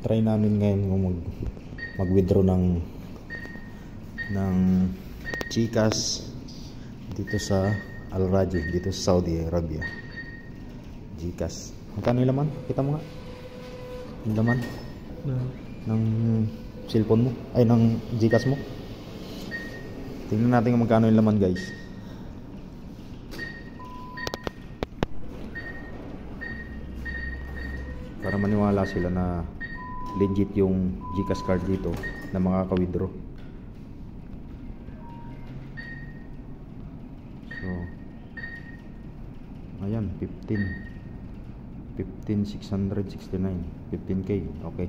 try namin ngayon kung mag-withdraw ng GCash dito sa Al Rajhi, dito sa Saudi Arabia. GCash. Magkano yung laman? Kita mo nga. Yung laman ng cellphone mo. Ay, ng GCash mo. Tingnan natin kung magkano yung laman, guys. Para maniwala sila na legit yung GCash card dito na makaka-withdraw. So, ayan, 15,669, 15K. Okay,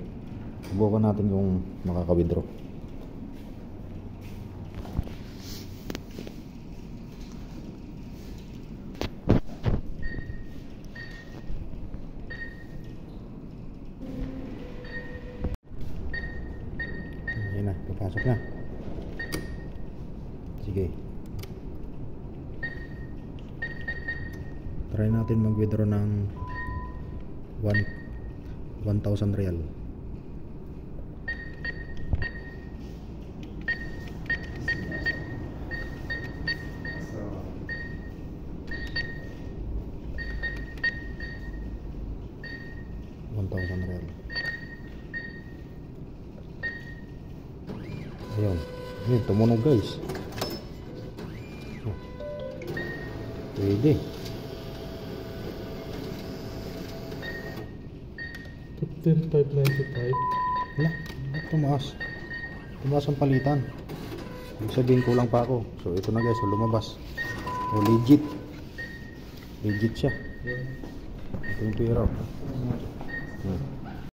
subukan natin kung makaka-withdraw. Ayan na, papasok na. Sige, try natin mag-withdraw ng 1,000 real. Ayun, ayun, tumunog, guys. Pwede. 15,595. Wala, tumaas ang palitan. Ibig sabihin kulang pa ako. So ito na, guys, lumabas. So legit siya. Ito yung pera.